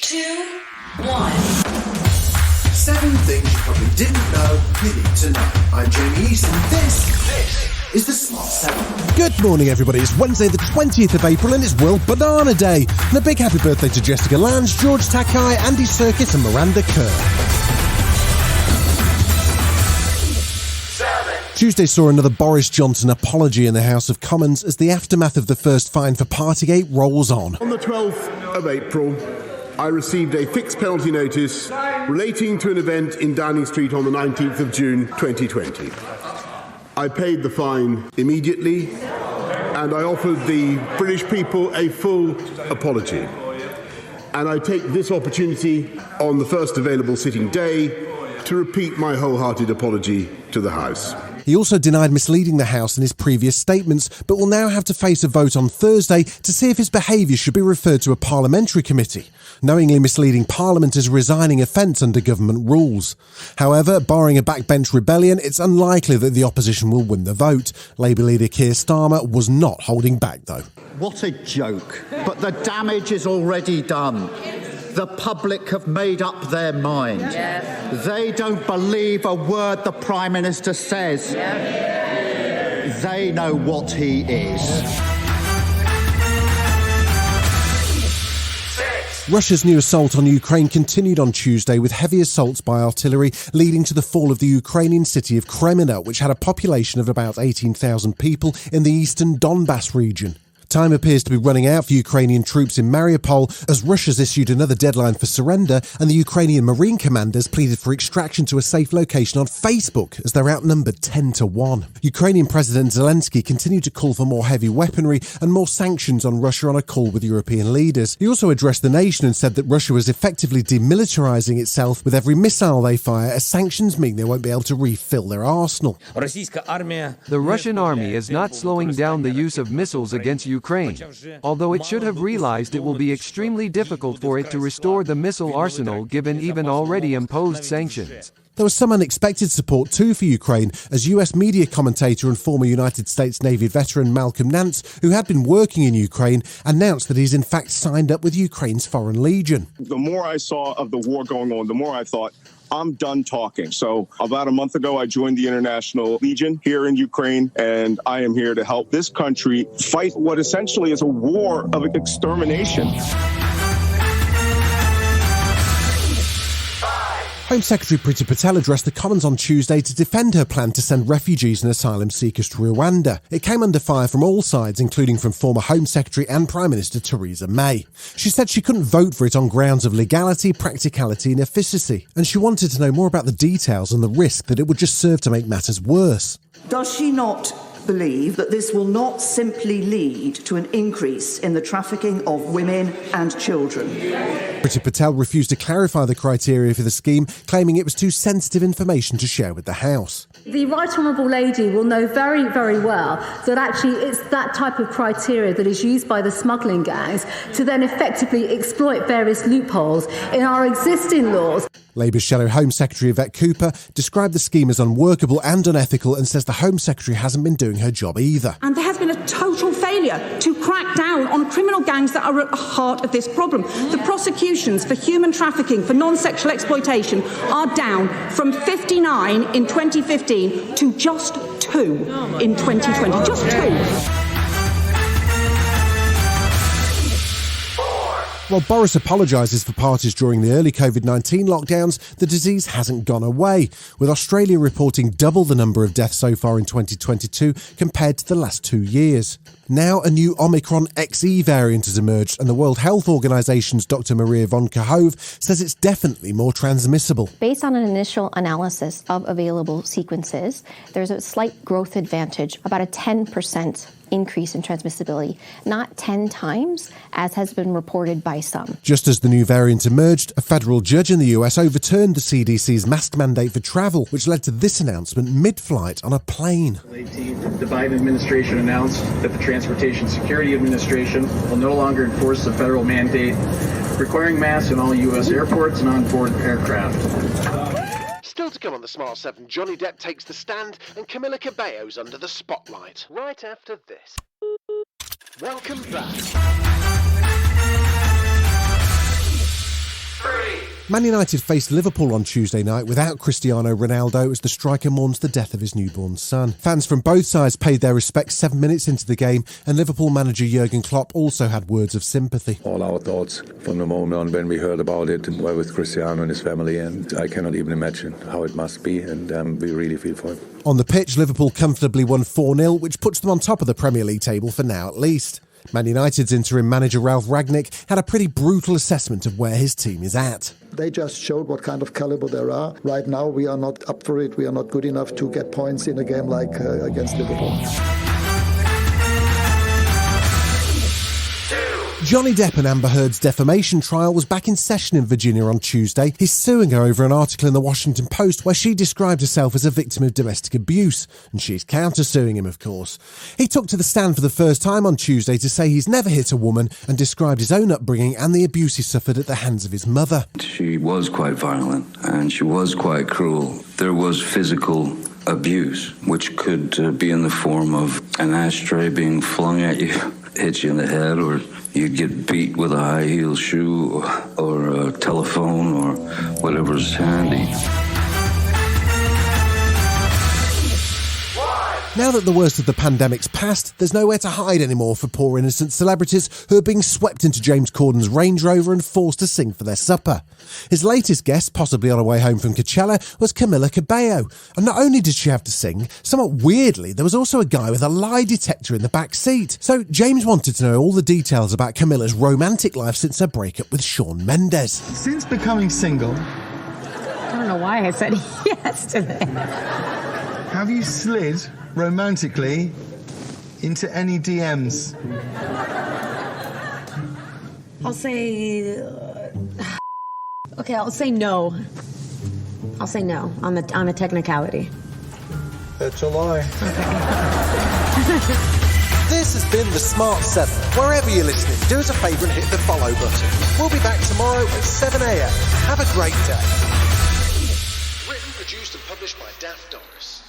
2, 1. 7 things you probably didn't know you need to know. I'm Jamie East, and this is the Smart 7. Good morning, everybody. It's Wednesday, the 20th of April, and it's World Banana Day. And a big happy birthday to Jessica Lange, George Takei, Andy Serkis, and Miranda Kerr. Tuesday saw another Boris Johnson apology in the House of Commons as the aftermath of the first fine for Partygate rolls on. On the 12th of April, I received a fixed penalty notice relating to an event in Downing Street on the 19th of June 2020. I paid the fine immediately and I offered the British people a full apology. And I take this opportunity on the first available sitting day to repeat my wholehearted apology to the House. He also denied misleading the House in his previous statements, but will now have to face a vote on Thursday to see if his behaviour should be referred to a parliamentary committee. Knowingly misleading Parliament is a resigning offence under government rules. However, barring a backbench rebellion, it's unlikely that the opposition will win the vote. Labour leader Keir Starmer was not holding back, though. What a joke. But the damage is already done. The public have made up their mind. Yes. They don't believe a word the Prime Minister says. Yes. They know what he is. Russia's new assault on Ukraine continued on Tuesday with heavy assaults by artillery leading to the fall of the Ukrainian city of Kreminna, which had a population of about 18,000 people in the eastern Donbass region. Time appears to be running out for Ukrainian troops in Mariupol as Russia's issued another deadline for surrender and the Ukrainian Marine commanders pleaded for extraction to a safe location on Facebook as they're outnumbered 10-1. Ukrainian President Zelensky continued to call for more heavy weaponry and more sanctions on Russia on a call with European leaders. He also addressed the nation and said that Russia was effectively demilitarizing itself with every missile they fire as sanctions mean they won't be able to refill their arsenal. The Russian army is not slowing down the use of missiles against Ukraine, although it should have realized it will be extremely difficult for it to restore the missile arsenal given even already imposed sanctions. There was some unexpected support too for Ukraine as US media commentator and former United States Navy veteran Malcolm Nance, who had been working in Ukraine, announced that he's in fact signed up with Ukraine's Foreign Legion. The more I saw of the war going on, the more I thought, I'm done talking. So about a month ago, I joined the International Legion here in Ukraine, and I am here to help this country fight what essentially is a war of extermination. Home Secretary Priti Patel addressed the Commons on Tuesday to defend her plan to send refugees and asylum seekers to Rwanda. It came under fire from all sides, including from former Home Secretary and Prime Minister Theresa May. She said she couldn't vote for it on grounds of legality, practicality and efficacy, and she wanted to know more about the details and the risk that it would just serve to make matters worse. Does she not believe that this will not simply lead to an increase in the trafficking of women and children? Priti Patel refused to clarify the criteria for the scheme, claiming it was too sensitive information to share with the House. The Right Honourable Lady will know very, very well that actually it's that type of criteria that is used by the smuggling gangs to then effectively exploit various loopholes in our existing laws. Labour's Shadow Home Secretary Yvette Cooper described the scheme as unworkable and unethical and says the Home Secretary hasn't been doing her job either. And there has been a total failure to crack down on criminal gangs that are at the heart of this problem. The prosecutions for human trafficking, for non-sexual exploitation are down from 59 in 2015 to just 2 in 2020. Just 2. While Boris apologises for parties during the early COVID-19 lockdowns, the disease hasn't gone away, with Australia reporting double the number of deaths so far in 2022 compared to the last 2 years. Now a new Omicron XE variant has emerged and the World Health Organisation's Dr. Maria von Kerkhove says it's definitely more transmissible. Based on an initial analysis of available sequences, there's a slight growth advantage, about a 10% increase in transmissibility, not 10 times, as has been reported by some. Just as the new variant emerged, a federal judge in the US overturned the CDC's mask mandate for travel, which led to this announcement mid-flight on a plane. The Biden administration announced that the Transportation Security Administration will no longer enforce the federal mandate requiring masks in all U.S. airports and on-board aircraft. Still to come on the Smart 7, Johnny Depp takes the stand and Camila Cabello's under the spotlight. Right after this. Welcome back. Man United faced Liverpool on Tuesday night without Cristiano Ronaldo as the striker mourns the death of his newborn son. Fans from both sides paid their respects 7 minutes into the game, and Liverpool manager Jurgen Klopp also had words of sympathy. All our thoughts from the moment on when we heard about it were with Cristiano and his family, and I cannot even imagine how it must be, and we really feel for him. On the pitch, Liverpool comfortably won 4-0, which puts them on top of the Premier League table for now at least. Man United's interim manager Ralf Rangnick had a pretty brutal assessment of where his team is at. They just showed what kind of caliber there are. Right now, we are not up for it. We are not good enough to get points in a game like against Liverpool. Johnny Depp and Amber Heard's defamation trial was back in session in Virginia on Tuesday. He's suing her over an article in the Washington Post where she described herself as a victim of domestic abuse, and she's counter-suing him, of course. He took to the stand for the first time on Tuesday to say he's never hit a woman and described his own upbringing and the abuse he suffered at the hands of his mother. She was quite violent and she was quite cruel. There was physical abuse, which could be in the form of an ashtray being flung at you, hit you in the head, or you'd get beat with a high-heel shoe or a telephone or whatever's handy. Now that the worst of the pandemic's passed, there's nowhere to hide anymore for poor innocent celebrities who are being swept into James Corden's Range Rover and forced to sing for their supper. His latest guest, possibly on her way home from Coachella, was Camila Cabello. And not only did she have to sing, somewhat weirdly, there was also a guy with a lie detector in the back seat. So James wanted to know all the details about Camila's romantic life since her breakup with Shawn Mendes. Since becoming single... I don't know why I said yes to that. Have you slid romantically into any DMs? I'll say... okay, I'll say no. I'll say no on a technicality. That's a lie. This has been The Smart 7. Wherever you're listening, do us a favour and hit the follow button. We'll be back tomorrow at 7 a.m. Have a great day. Written, produced and published by Daft Doris.